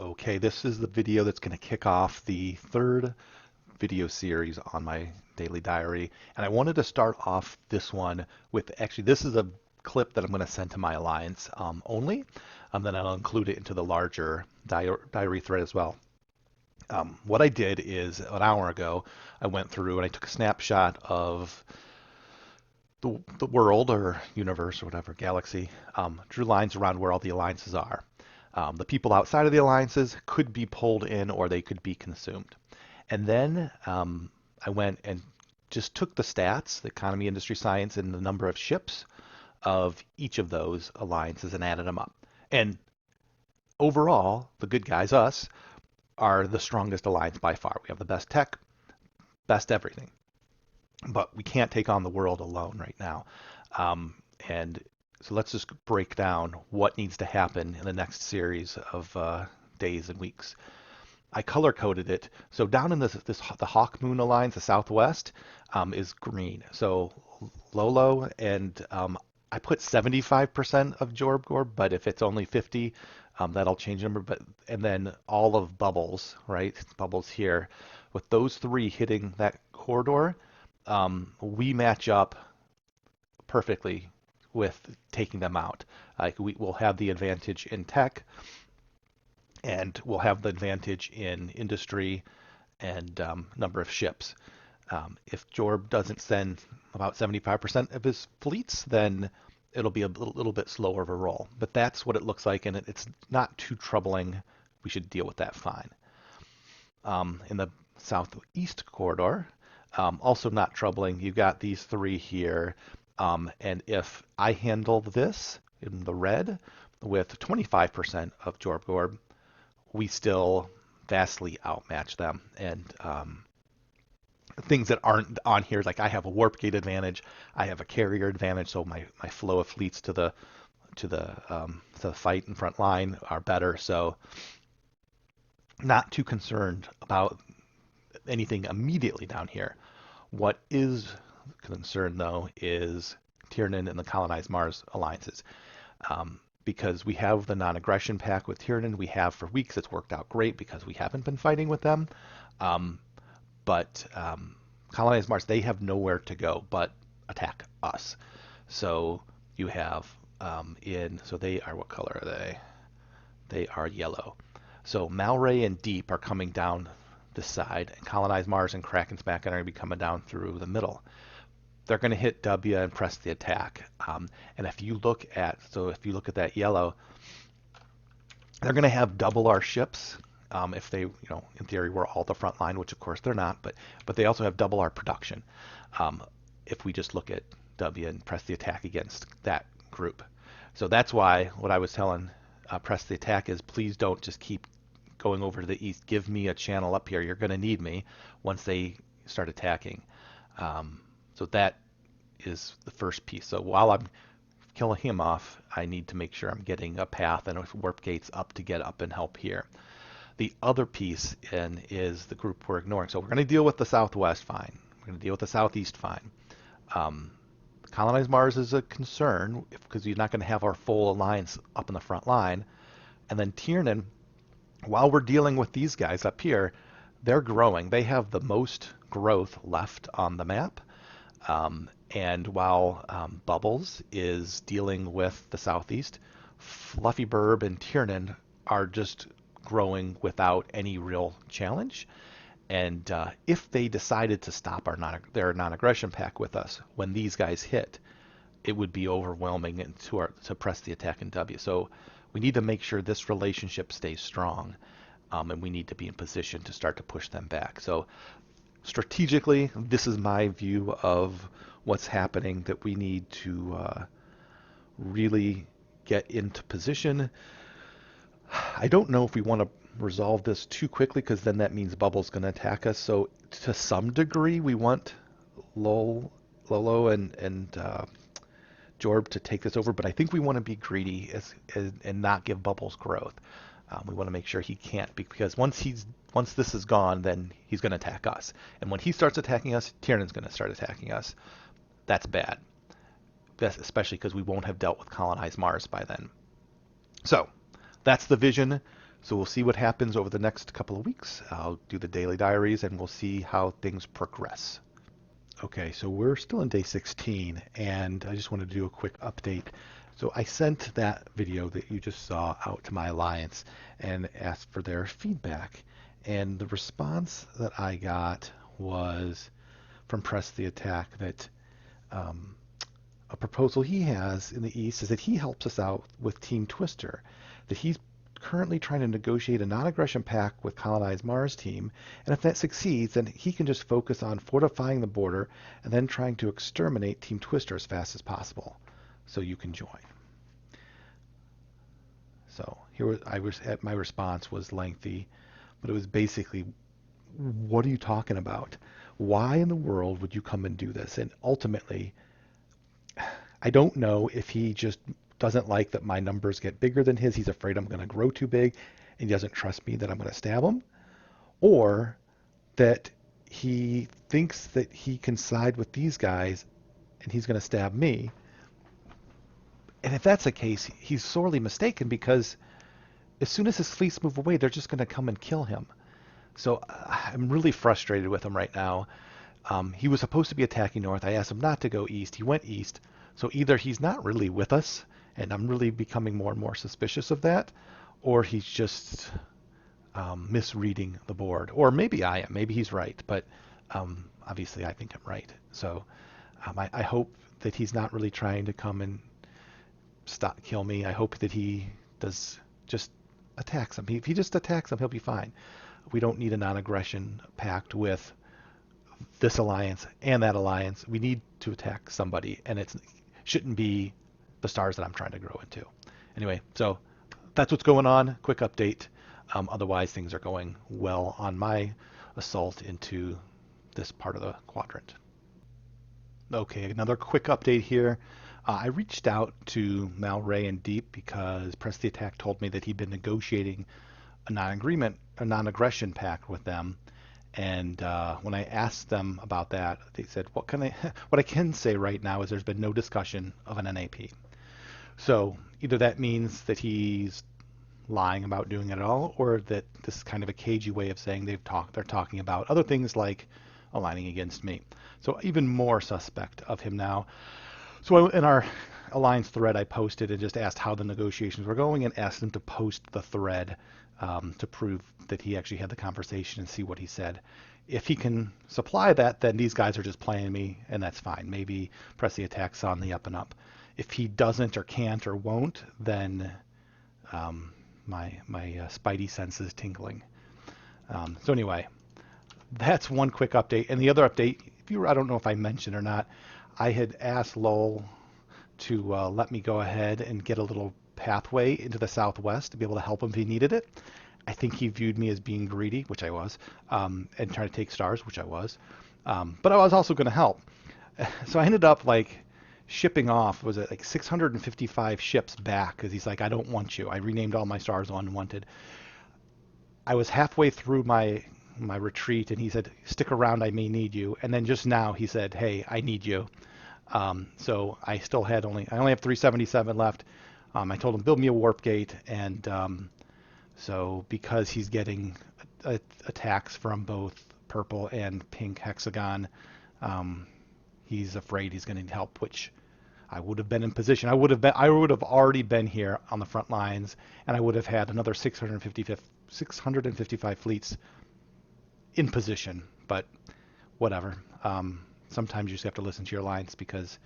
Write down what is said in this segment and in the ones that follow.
Okay, this is the video that's going to kick off the third video series on my daily diary. And I wanted to start off this one with actually, this is a clip that I'm going to send to my alliance only. Then I'll include it into the larger diary thread as well. What I did is an hour ago, I went through and I took a snapshot of the world or universe or whatever, galaxy, drew lines around where all the alliances are. The people outside of the alliances could be pulled in or they could be consumed. And then I went and just took the stats, the economy, industry, science, and the number of ships of each of those alliances and added them up. And overall, the good guys, us, are the strongest alliance by far. We have the best tech, best everything. But we can't take on the world alone right now. And so let's just break down what needs to happen in the next series of days and weeks. I color coded it. So down in the Hawk Moon Alliance, the Southwest, is green. So Lolo and I put 75% of Jorb, but if it's only 50, that'll change the number. But and then all of Bubbles, right? Bubbles here, with those three hitting that corridor, we match up perfectly with taking them out. Like we will have the advantage in tech, and we'll have the advantage in industry and number of ships. If Jorb doesn't send about 75% of his fleets, then it'll be a little bit slower of a roll. But that's what it looks like, and it's not too troubling. We should deal with that fine. In the southeast corridor, also not troubling. You've got these three here. And if I handle this in the red with 25% of Jorb, we still vastly outmatch them. And things that aren't on here, like I have a warp gate advantage, I have a carrier advantage, so my flow of fleets to the fight and front line are better. So not too concerned about anything immediately down here. What is concern though is Tiernan and the colonized Mars alliances, because we have the non-aggression pact with Tiernan. We have for weeks. It's worked out great because we haven't been fighting with them. But colonized Mars, they have nowhere to go but attack us. So you have so they are, what color are they? They are yellow. So Malray and Deep are coming down this side, and colonized Mars and Kraken's back are going to be coming down through the middle. They're going to hit W and press the attack. And if you look at that yellow, they're going to have double our ships. If they, in theory, were all the front line, which of course they're not, but they also have double our production. If we just look at W and press the attack against that group. So that's why what I was telling press the attack is, please don't just keep going over to the east. Give me a channel up here. You're going to need me once they start attacking. So that is the first piece. So while I'm killing him off, I need to make sure I'm getting a path and warp gates up to get up and help here. The other piece is the group we're ignoring. So we're going to deal with the Southwest fine. We're going to deal with the Southeast fine. Colonized Mars is a concern because you're not going to have our full alliance up in the front line. And then Tiernan, while we're dealing with these guys up here, they're growing. They have the most growth left on the map. And while Bubbles is dealing with the Southeast, Fluffy Burb and Tiernan are just growing without any real challenge. And if they decided to stop their non-aggression pact with us when these guys hit, it would be overwhelming and to press the attack in W. So we need to make sure this relationship stays strong, and we need to be in position to start to push them back. So strategically, this is my view of what's happening, that we need to really get into position. I don't know if we want to resolve this too quickly, because then that means Bubble's going to attack us. So to some degree, we want Lolo and Jorb to take this over, but I think we want to be greedy and not give Bubbles growth. We want to make sure he can't, because once this is gone, then he's going to attack us. And when he starts attacking us, Tiernan's going to start attacking us. That's bad. That's especially because we won't have dealt with colonized Mars by then. So that's the vision. So we'll see what happens over the next couple of weeks. I'll do the daily diaries and we'll see how things progress. Okay, so we're still in day 16, and I just wanted to do a quick update. So I sent that video that you just saw out to my alliance and asked for their feedback. And the response that I got was from Press the Attack that um, a proposal he has in the East is that he helps us out with Team Twister, that he's currently trying to negotiate a non-aggression pact with colonized Mars team, and if that succeeds, then he can just focus on fortifying the border and then trying to exterminate Team Twister as fast as possible, so you can join. So here was, I was my response was lengthy, but it was basically, what are you talking about? Why in the world would you come and do this? And ultimately, I don't know if he just doesn't like that my numbers get bigger than his. He's afraid I'm going to grow too big and he doesn't trust me that I'm going to stab him, or that he thinks that he can side with these guys and he's going to stab me. And if that's the case, he's sorely mistaken, because as soon as his fleets move away, they're just going to come and kill him. So I'm really frustrated with him right now. He was supposed to be attacking north. I asked him not to go east. He went east. So either he's not really with us, and I'm really becoming more and more suspicious of that, or he's just misreading the board. Or maybe I am. Maybe he's right. But obviously I think I'm right. So I hope that he's not really trying to come and kill me. I hope that he does just attacks him. If he just attacks him, he'll be fine. We don't need a non-aggression pact with this alliance and that alliance. We need to attack somebody, and it shouldn't be the stars that I'm trying to grow into. Anyway, so that's what's going on. Quick update. Otherwise, things are going well on my assault into this part of the quadrant. Okay, another quick update here. I reached out to Mal Ray and Deep because Press the Attack told me that he'd been negotiating a non-aggression pact with them. And when I asked them about that, they said, "What can I? What I can say right now is there's been no discussion of an NAP." So either that means that he's lying about doing it at all, or that this is kind of a cagey way of saying they're talking about other things like aligning against me. So even more suspect of him now. So in our alliance thread, I posted and just asked how the negotiations were going and asked him to post the thread to prove that he actually had the conversation and see what he said. If he can supply that, then these guys are just playing me, and that's fine. Maybe Press the Attack's on the up and up. If he doesn't or can't or won't, then my spidey sense is tingling. So anyway, that's one quick update. And the other update, I don't know if I mentioned or not, I had asked Lowell to let me go ahead and get a little pathway into the southwest to be able to help him if he needed it. I think he viewed me as being greedy, which I was, and trying to take stars, which I was. But I was also going to help. So I ended up shipping off, was it 655 ships back, because he's like, I don't want you. I renamed all my stars unwanted. I was halfway through my retreat, and he said, stick around, I may need you. And then just now he said, hey, I need you. So I still had I only have 377 left. I told him, build me a warp gate. And so because he's getting attacks from both purple and pink hexagon, he's afraid he's going to need help, which I would have been in position. I would have already been here on the front lines, and I would have had another 655 fleets in position. But whatever. Sometimes you just have to listen to your lines, because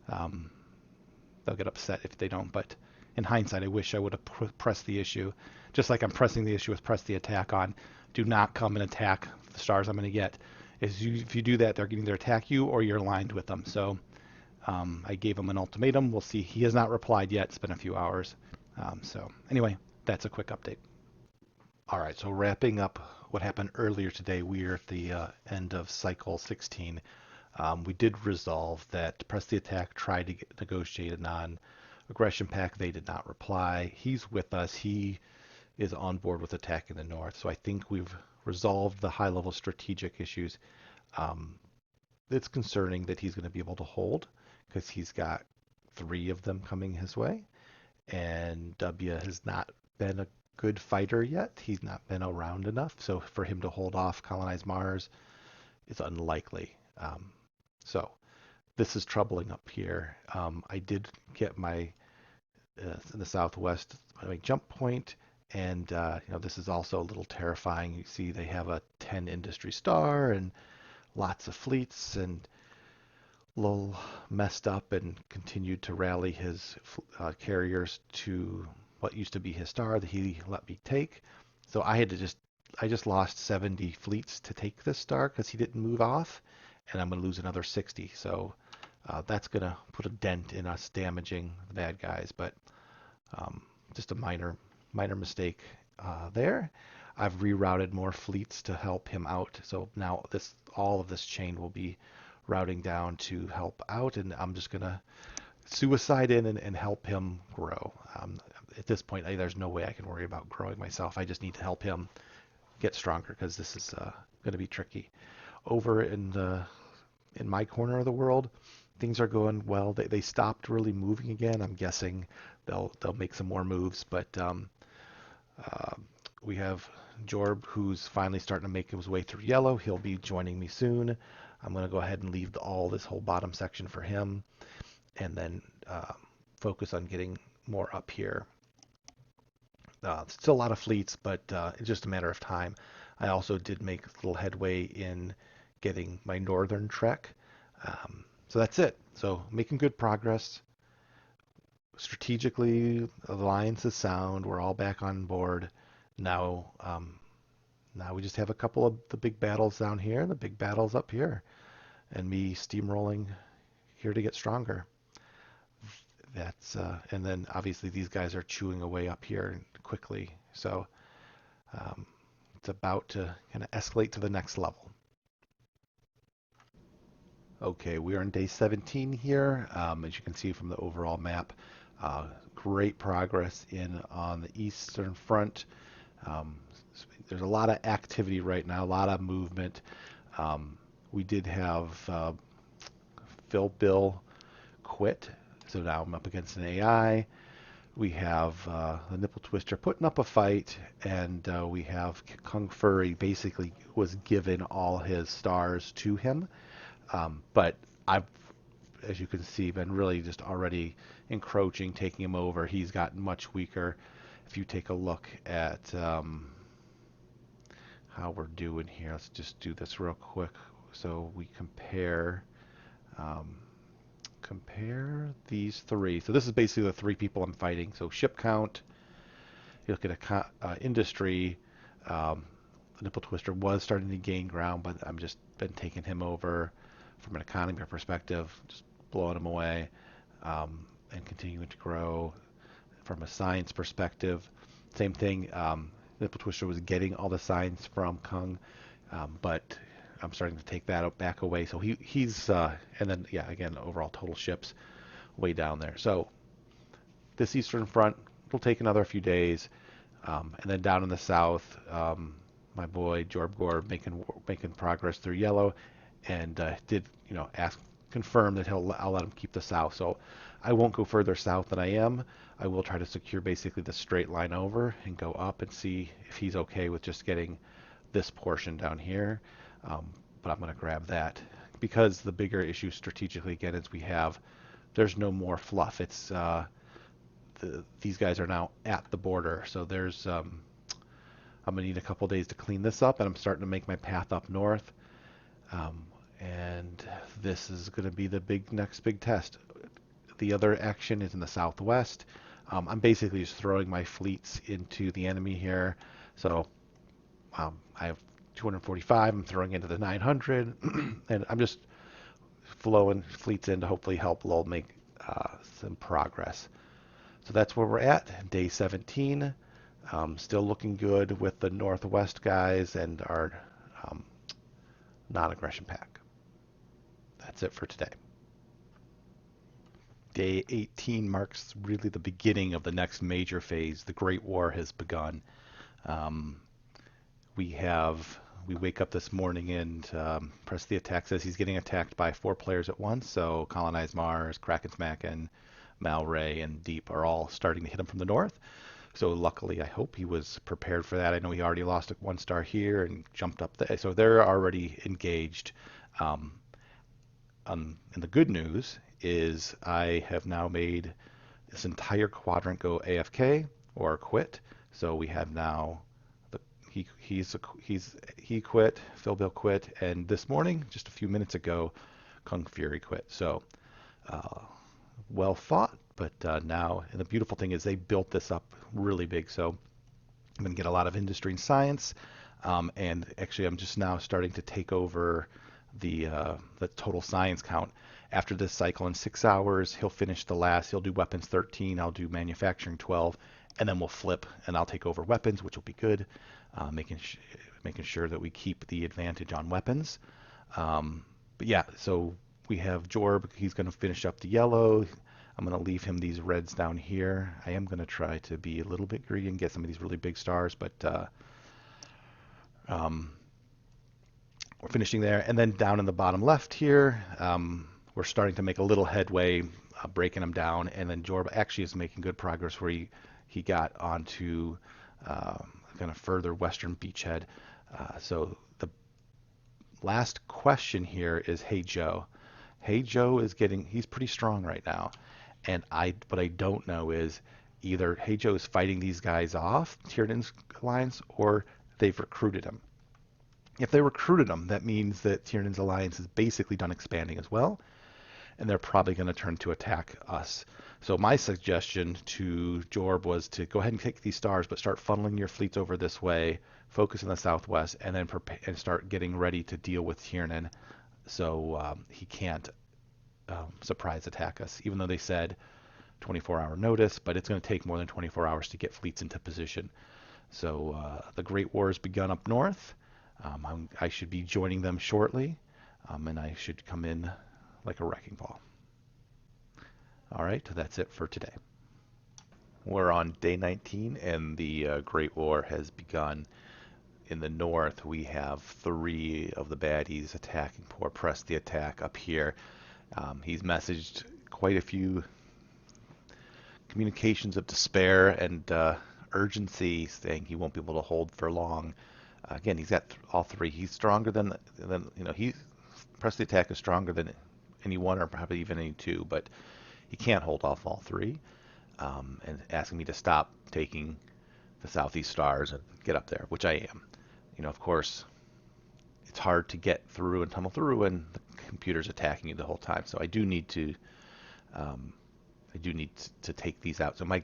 they'll get upset if they don't. But in hindsight, I wish I would have pressed the issue, just like I'm pressing the issue with Press the Attack on. Do not come and attack the stars I'm going to get. If you do that, they're going to either attack you or you're aligned with them. So I gave him an ultimatum. We'll see. He has not replied yet. It's been a few hours. So anyway, that's a quick update. All right, so wrapping up what happened earlier today, we are at the end of cycle 16. We did resolve that Press the Attack tried to negotiate a non-aggression pact. They did not reply. He's with us. He is on board with attacking the north. So I think we've resolved the high-level strategic issues. It's concerning that he's going to be able to hold, because he's got 3 of them coming his way, and W has not been good fighter yet. He's not been around enough, so for him to hold off colonize Mars is unlikely. So this is troubling up here. I did get my in the southwest my jump point, and this is also a little terrifying. You see, they have a 10 industry star and lots of fleets, and Lowell messed up and continued to rally his carriers to what used to be his star that he let me take. So I just lost 70 fleets to take this star because he didn't move off, and I'm going to lose another 60. So that's going to put a dent in us damaging the bad guys, but um, just a minor mistake there. I've rerouted more fleets to help him out, so now all of this chain will be routing down to help out, and I'm just gonna suicide in and help him grow. At this point, there's no way I can worry about growing myself. I just need to help him get stronger because this is going to be tricky. Over in my corner of the world, things are going well. They stopped really moving again. I'm guessing they'll make some more moves, but uh, we have Jorb who's finally starting to make his way through yellow. He'll be joining me soon. I'm going to go ahead and leave all this whole bottom section for him, and then focus on getting more up here. Still a lot of fleets, but it's just a matter of time. I also did make a little headway in getting my northern trek. So that's it. So making good progress. Strategically, the alliance is sound. We're all back on board. Now, now we just have a couple of the big battles down here and the big battles up here, and me steamrolling here to get stronger. And then obviously these guys are chewing away up here quickly. So um, it's about to kind of escalate to the next level. Okay, we are on day 17 here. As you can see from the overall map, great progress in on the eastern front. Um, there's a lot of activity right now, a lot of movement. We did have Phil Bill quit, so now I'm up against an AI. We have the Nipple Twister putting up a fight, and we have Kung Furry basically was given all his stars to him. But I've, as you can see, been really just already encroaching, taking him over. He's gotten much weaker. If you take a look at how we're doing here, let's just do this real quick. So we um, compare these three. So this is basically the three people I'm fighting. So ship count, you look at industry, um, the Nipple Twister was starting to gain ground, but I'm just been taking him over from an economy perspective, just blowing him away, and continuing to grow. From a science perspective, same thing. Nipple Twister was getting all the science from Kung, but I'm starting to take that back away. So he's and then yeah, again, overall total ships way down there. So this eastern front will take another few days, and then down in the south, my boy Jorb Gore making progress through yellow, and did ask confirm that I'll let him keep the south. So I won't go further south than I am. I will try to secure basically the straight line over and go up and see if he's okay with just getting this portion down here. But I'm going to grab that because the bigger issue strategically again is there's no more fluff. It's these guys are now at the border, so there's I'm gonna need a couple days to clean this up, and I'm starting to make my path up north. And this is going to be the next big test. The other action is in the southwest. I'm basically just throwing my fleets into the enemy here. So I have 245. I'm throwing into the 900, and I'm just flowing fleets in to hopefully help Lowell make some progress. So that's where we're at, day 17. Still looking good with the northwest guys and our um, non-aggression pack. That's it for today. Day 18 marks really the beginning of the next major phase. The Great War has begun. Um, we wake up this morning and press the attack. Says he's getting attacked by 4 players at once. So Colonize Mars, Kraken Smacken, Mal Ray, and Deep are all starting to hit him from the north. So luckily, I hope he was prepared for that. I know he already lost a 1 star here and jumped up there, so they're already engaged. Um, and the good news is I have now made this entire quadrant go AFK or quit. So we have now the he quit, Phil Bill quit, and this morning, just a few minutes ago, Kung Fury quit. So uh, well fought, but now, and the beautiful thing is they built this up really big. So I'm going to get a lot of industry and science, and actually I'm just now starting to take over the total science count. After this cycle in 6 hours, he'll finish the last. He'll do weapons 13. I'll do manufacturing 12, and then we'll flip, and I'll take over weapons, which will be good, making sure that we keep the advantage on weapons. But yeah, so we have Jorb. He's going to finish up the yellow. I'm going to leave him these reds down here. I am going to try to be a little bit greedy and get some of these really big stars, but um, we're finishing there. And then down in the bottom left here, we're starting to make a little headway, breaking them down. And then Jorb actually is making good progress where he got onto kind of further western beachhead. So the last question here is, hey Joe. Hey Joe is he's pretty strong right now. And what I don't know is either Hey Joe is fighting these guys off, Tiernan's alliance, or they've recruited him. If they recruited him, that means that Tiernan's alliance is basically done expanding as well, and they're probably going to turn to attack us. So my suggestion to Jorb was to go ahead and take these stars, but start funneling your fleets over this way, focus in the southwest, and then start getting ready to deal with Tiernan, so he can't surprise attack us. Even though they said 24-hour notice, but it's going to take more than 24 hours to get fleets into position. So the Great War has begun up north. I should be joining them shortly, and I should come in like a wrecking ball. All right, that's it for today. We're on day 19, and the Great War has begun. In the north, we have 3 of the baddies attacking. Poor Press the attack up here. He's messaged quite a few communications of despair and urgency, saying he won't be able to hold for long. Again, he's got all 3. He's stronger than Press the attack is stronger than any 1 or probably even any 2, but he can't hold off all 3. And asking me to stop taking the southeast stars and get up there, which I am. Of course, it's hard to get through and tunnel through when the computer's attacking you the whole time. So I do need to take these out. So my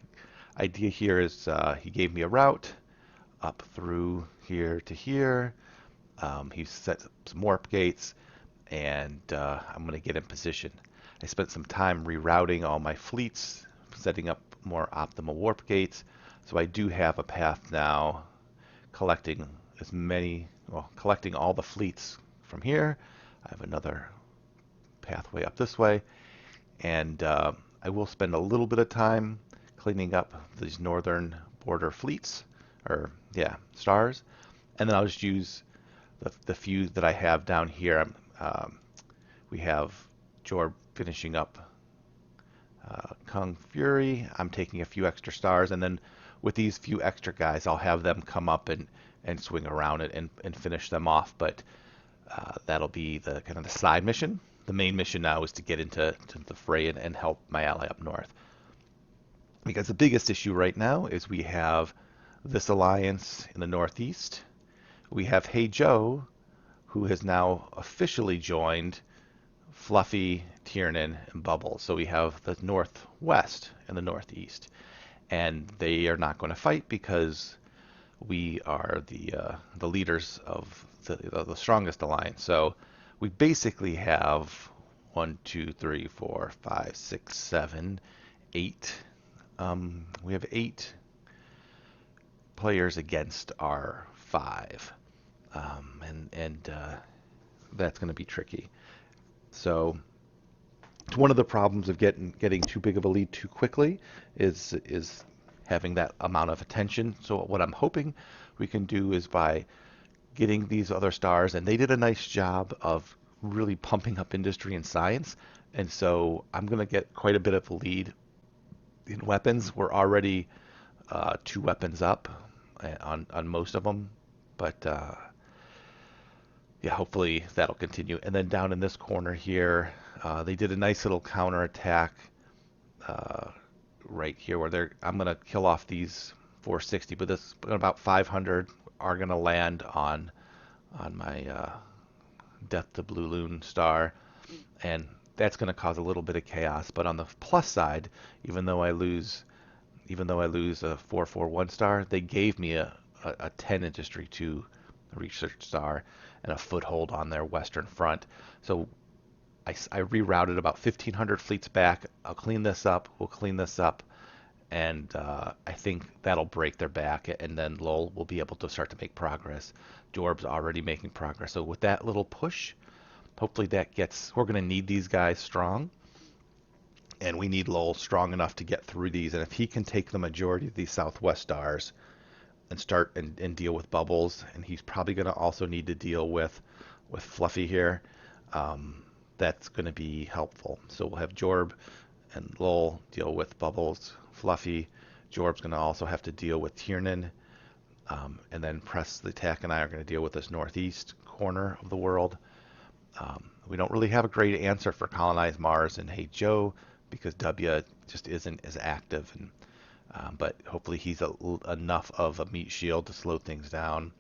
idea here is he gave me a route up through here to here. He set some warp gates, and I'm going to get in position. I spent some time rerouting all my fleets, setting up more optimal warp gates. So I do have a path now, collecting all the fleets from here. I have another pathway up this way, and I will spend a little bit of time cleaning up these northern border fleets, or stars, and then I'll just use the few that I have down here. We have Jorb finishing up Kung Fury. I'm taking a few extra stars, and then with these few extra guys, I'll have them come up and swing around it and finish them off. But that'll be the kind of the side mission. The main mission now is to get into the fray and help my ally up north. Because the biggest issue right now is we have this alliance in the northeast. We have Hey Joe, who has now officially joined Fluffy, Tiernan, and Bubbles. So we have the northwest and the northeast. And they are not going to fight because we are the leaders of the strongest alliance. So we basically have 1, 2, 3, 4, 5, 6, 7, 8. We have 8 players against our 5, and that's going to be tricky. So one of the problems of getting too big of a lead too quickly is having that amount of attention. So what I'm hoping we can do is by getting these other stars, and they did a nice job of really pumping up industry and science, and so I'm going to get quite a bit of a lead in weapons. We're already two weapons up on most of them, but yeah, hopefully that'll continue. And then down in this corner here, they did a nice little counter attack uh, right here where I'm gonna kill off these 460, but this about 500 are gonna land on my Death to Blue Loon star, and that's gonna cause a little bit of chaos. But on the plus side, even though I lose even though I lose a 441 star, they gave me a 10 industry 2 research star and a foothold on their western front. So I rerouted about 1,500 fleets back. I'll clean this up. We'll clean this up. And I think that'll break their back. And then Lowell will be able to start to make progress. Jorb's already making progress. So with that little push, hopefully we're going to need these guys strong. And we need Lowell strong enough to get through these. And if he can take the majority of these southwest stars and start and deal with bubbles, and he's probably going to also need to deal with Fluffy here, that's going to be helpful. So we'll have Jorb and Lowell deal with bubbles. Fluffy, Jorb's going to also have to deal with Tiernan, and then Press the Attack and I are going to deal with this northeast corner of the world. We don't really have a great answer for Colonize Mars and Hey Joe because W just isn't as active, and but hopefully he's enough of a meat shield to slow things down.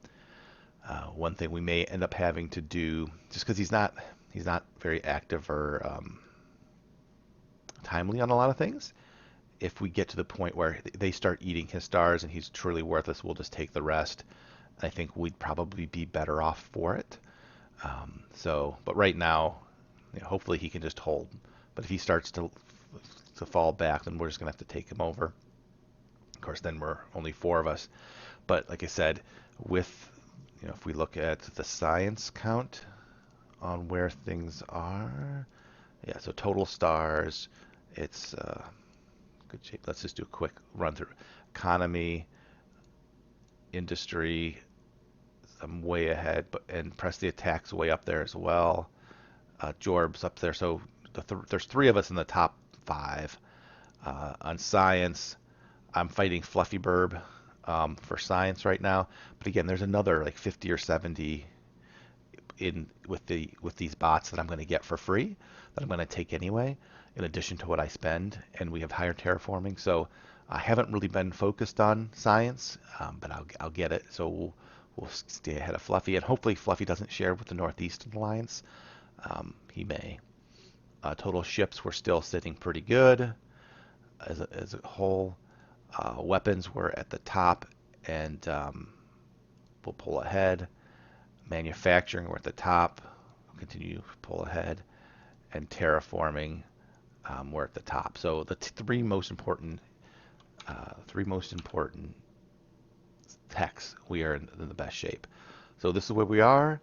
One thing we may end up having to do, just because he's not very active or timely on a lot of things, if we get to the point where they start eating his stars and he's truly worthless, we'll just take the rest. I think we'd probably be better off for it. But right now, hopefully he can just hold. But if he starts to fall back, then we're just gonna have to take him over. Of course, then we're only 4 of us. But like I said, with if we look at the science count on where things are, yeah. So total stars, it's good shape. Let's just do a quick run through. Economy, industry, I'm way ahead, and Press the Attack's way up there as well. Jorb's up there, so there's 3 of us in the top 5. On science, I'm fighting Fluffy Burb for science right now, but again, there's another like 50 or 70 with these bots that I'm going to get for free that I'm going to take anyway, in addition to what I spend, and we have higher terraforming. So I haven't really been focused on science, but I'll get it. So we'll stay ahead of Fluffy, and hopefully Fluffy doesn't share with the Northeastern Alliance. He may. Total ships were still sitting pretty good as a whole. Weapons were at the top, and we'll pull ahead. Manufacturing we're at the top. We'll continue to pull ahead, and terraforming we're at the top. So the three most important techs, we are in the best shape. So this is where we are.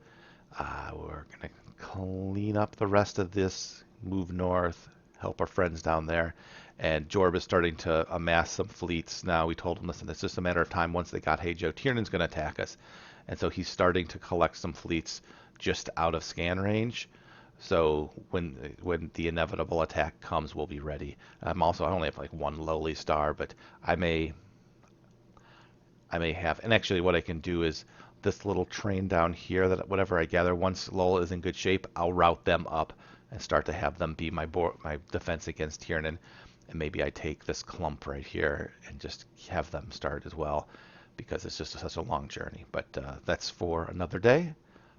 We're gonna clean up the rest of this, move north, help our friends down there. And Jorb is starting to amass some fleets now. We told him, listen, it's just a matter of time. Once they got Hey Joe, Tiernan's going to attack us. And so he's starting to collect some fleets just out of scan range. So when the inevitable attack comes, we'll be ready. I only have like 1 lowly star, but I may have, and actually what I can do is this little train down here, that whatever I gather, once Lowell is in good shape, I'll route them up and start to have them be my defense against Tiernan. And maybe I take this clump right here and just have them start as well, because it's just such a long journey. But that's for another day.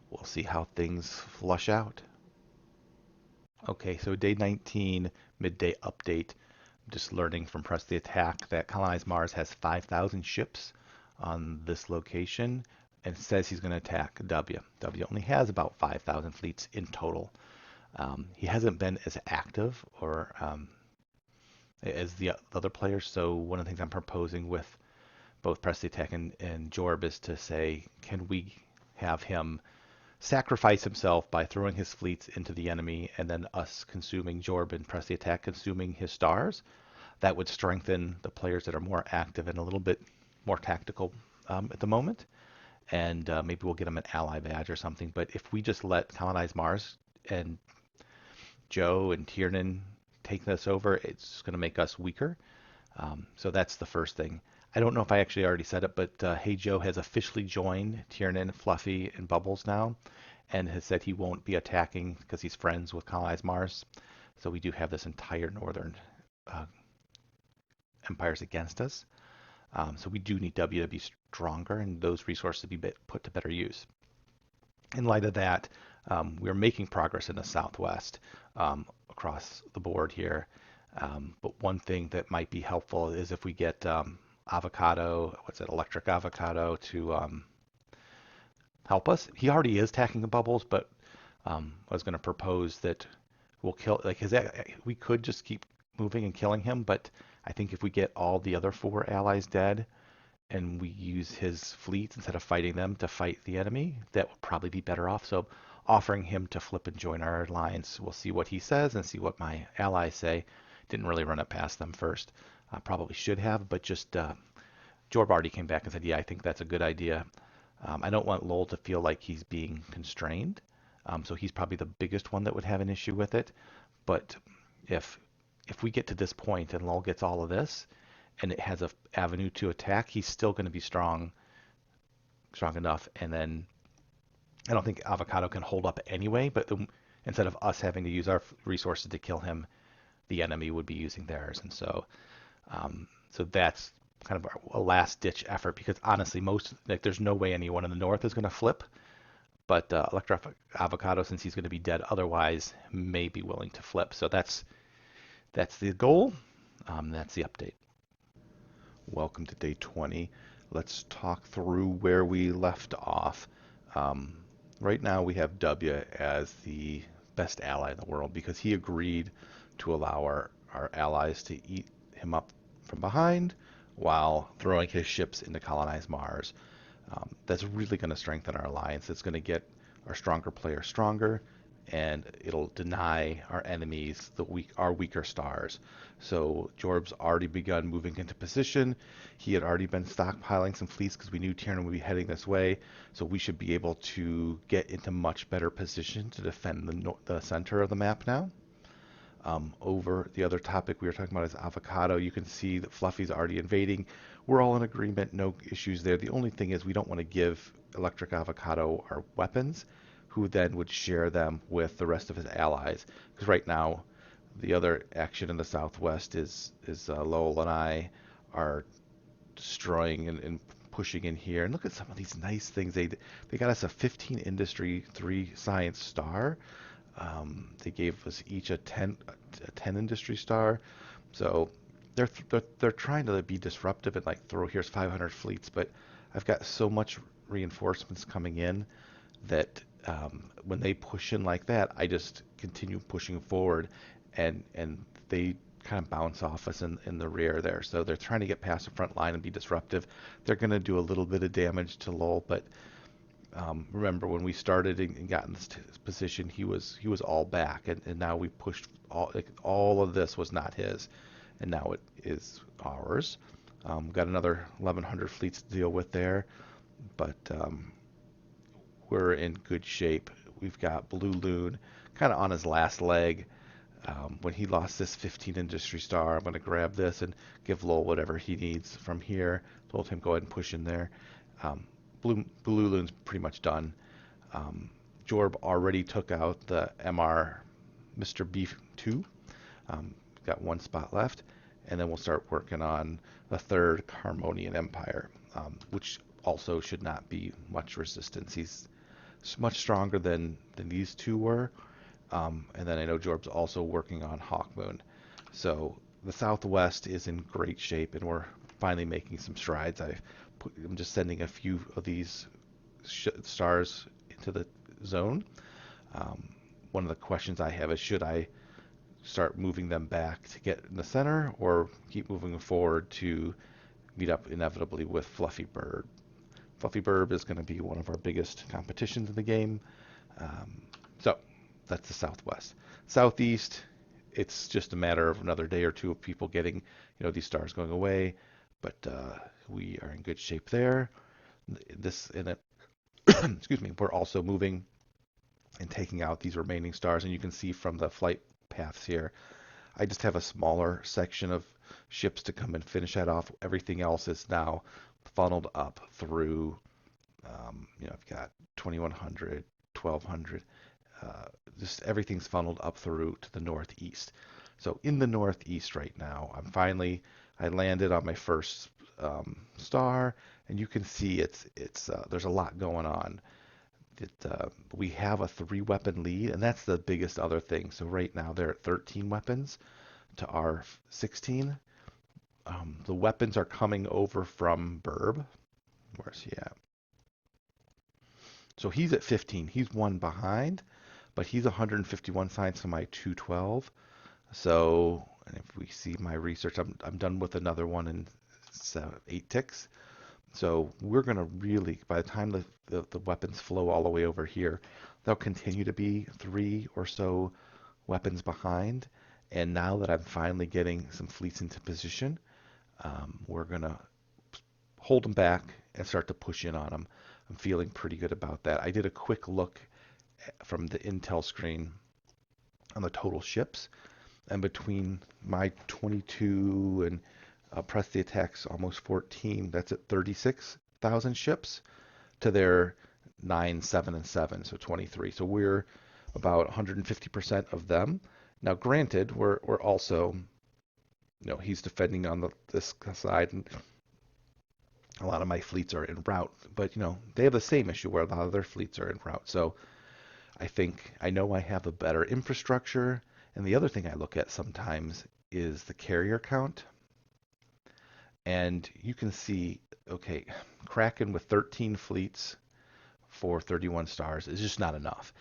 We'll see how things flush out. Okay, so day 19, midday update. I'm just learning from Press the Attack that Colonize Mars has 5,000 ships on this location, and says he's going to attack W. W only has about 5,000 fleets in total. He hasn't been as active or as the other players. So one of the things I'm proposing with both Press the Attack and Jorb is to say, can we have him sacrifice himself by throwing his fleets into the enemy, and then us consuming Jorb and Press the Attack consuming his stars? That would strengthen the players that are more active and a little bit more tactical at the moment. And maybe we'll get him an ally badge or something. But if we just let Colonize Mars and Joe and Tiernan take this over, it's going to make us weaker. So that's the first thing. I don't know if I actually already said it, but Hey Joe has officially joined Tiernan, Fluffy, and Bubbles now, and has said he won't be attacking because he's friends with colonized Mars. So we do have this entire northern uh, empires against us. So we do need W to be stronger and those resources to be put to better use. In light of that, we're making progress in the Southwest across the board here. But one thing that might be helpful is if we get avocado, what's it, electric avocado to help us. He already is attacking the bubbles, but I was going to propose that we'll kill, like, we could just keep moving and killing him, but I think if we get all the other four allies dead, and we use his fleet instead of fighting them to fight the enemy, that would probably be better off. So offering him to flip and join our alliance, we'll see what he says and see what my allies say. Didn't really run it past them first. Probably should have, but just Jorb already came back and said, yeah, I think that's a good idea. I don't want Lowell to feel like he's being constrained. So he's probably the biggest one that would have an issue with it. But if if we get to this point and Lowell gets all of this, and it has a avenue to attack, he's still going to be strong enough. And then I don't think Avocado can hold up anyway. But instead of us having to use our resources to kill him, the enemy would be using theirs. And so that's kind of a last ditch effort because honestly, most like there's no way anyone in the north is going to flip. But Electro Avocado, since he's going to be dead otherwise, may be willing to flip. So that's the goal. That's the update. Welcome to day 20. Let's talk through where we left off. Um, right now we have W as the best ally in the world because he agreed to allow our allies to eat him up from behind while throwing his ships into colonized Mars. That's really going to strengthen our alliance. It's going to get our stronger players stronger, and it'll deny our enemies our weaker stars. So Jorb's already begun moving into position. He had already been stockpiling some fleets because we knew Tiernan would be heading this way. So we should be able to get into much better position to defend the center of the map now. Over the other topic we were talking about is avocado. You can see that Fluffy's already invading. We're all in agreement, no issues there. The only thing is we don't want to give Electric Avocado our weapons, who then would share them with the rest of his allies. Because right now, the other action in the southwest is Lowell and I are destroying and pushing in here. And look at some of these nice things. They got us a 15 industry, 3 science star. They gave us each a 10 industry star. So they're trying to be disruptive and like throw here's 500 fleets, but I've got so much reinforcements coming in that when they push in like that, I just continue pushing forward, and they kind of bounce off us in the rear there. So they're trying to get past the front line and be disruptive. They're going to do a little bit of damage to Lowell, but remember when we started and got in this position, he was all back, and now we pushed all of this was not his, and now it is ours. Got another 1,100 fleets to deal with there, but we're in good shape. We've got Blue Loon kind of on his last leg. When he lost this 15 industry star, I'm going to grab this and give Lowell whatever he needs from here. Told him go ahead and push in there. Blue Loon's pretty much done. Jorb already took out the MR Mr. B2. Got one spot left, and then we'll start working on the third Harmonian Empire, which also should not be much resistance. He's much stronger than these two were. And then I know Jorb's also working on Hawkmoon. So the Southwest is in great shape, and we're finally making some strides. I'm just sending a few of these stars into the zone. One of the questions I have is should I start moving them back to get in the center or keep moving forward to meet up inevitably with Fluffy Bird? Fluffy Bird is going to be one of our biggest competitions in the game. So that's the Southwest. Southeast, it's just a matter of another day or two of people getting, these stars going away. But we are in good shape there. Excuse me. We're also moving and taking out these remaining stars, and you can see from the flight paths here. I just have a smaller section of ships to come and finish that off. Everything else is now funneled up through, I've got 2100, 1200. Just everything's funneled up through to the northeast. So in the northeast right now, I landed on my first star, and you can see it's there's a lot going on. We have a 3 weapon lead, and that's the biggest other thing. So right now they're at 13 weapons to our 16. The weapons are coming over from Burb. Where's he at? So he's at 15. He's one behind, but he's 151 signs to my 212. So, and if we see my research, I'm done with another one in 8 ticks. So we're going to really, by the time the weapons flow all the way over here, they'll continue to be 3 or so weapons behind. And now that I'm finally getting some fleets into position, we're going to hold them back and start to push in on them. I'm feeling pretty good about that. I did a quick look from the intel screen on the total ships, and between my 22 and press the attacks almost 14, that's at 36,000 ships to their 9, 7, and 7, so 23. So we're about 150% of them. Now, granted, we're also, he's defending on this side, and a lot of my fleets are en route, but they have the same issue where a lot of their fleets are en route. So I know I have a better infrastructure, and the other thing I look at sometimes is the carrier count. And you can see, okay, Kraken with 13 fleets for 31 stars is just not enough.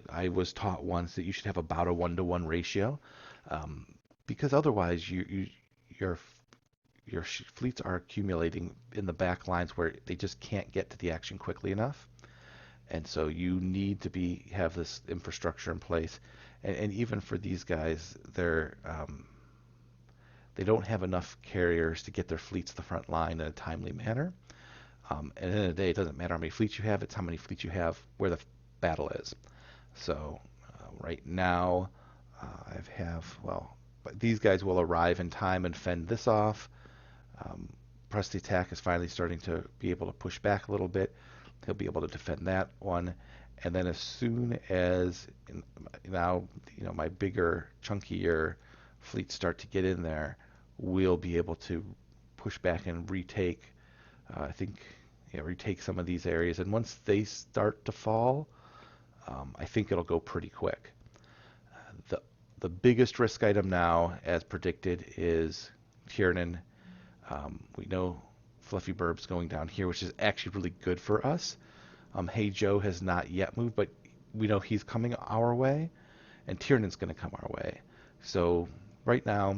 I was taught once that you should have about a 1-to-1 ratio, because otherwise your fleets are accumulating in the back lines where they just can't get to the action quickly enough. And so you need to have this infrastructure in place. And even for these guys, they don't have enough carriers to get their fleets to the front line in a timely manner. And at the end of the day, it doesn't matter how many fleets you have, it's how many fleets you have where the battle is. So right now, but these guys will arrive in time and fend this off. Press the attack is finally starting to be able to push back a little bit. He'll be able to defend that one. And then as soon as now, my bigger, chunkier fleets start to get in there, we'll be able to push back and retake, retake some of these areas. And once they start to fall, I think it'll go pretty quick. The biggest risk item now, as predicted, is Tiernan. We know Fluffy Burb's going down here, which is actually really good for us. Hey Joe has not yet moved, but we know he's coming our way, and Tiernan's going to come our way. So right now,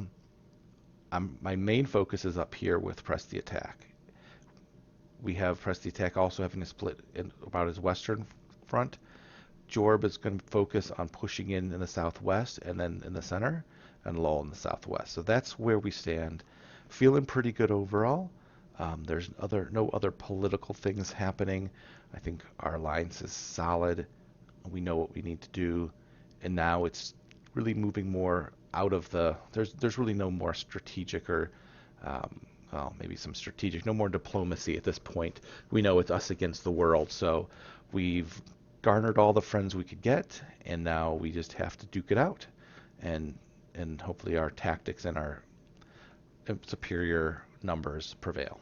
my main focus is up here with Press the Attack. We have Press the Attack also having a split in about his western front. Jorb is going to focus on pushing in the southwest, and then in the center, and Lull in the southwest. So that's where we stand. Feeling pretty good overall. There's no other political things happening. I think our alliance is solid. We know what we need to do, and now it's really moving more out of there's really no more strategic or maybe some strategic, no more diplomacy at this point. We know it's us against the world, so we've garnered all the friends we could get, and now we just have to duke it out, and hopefully our tactics and our superior numbers prevail.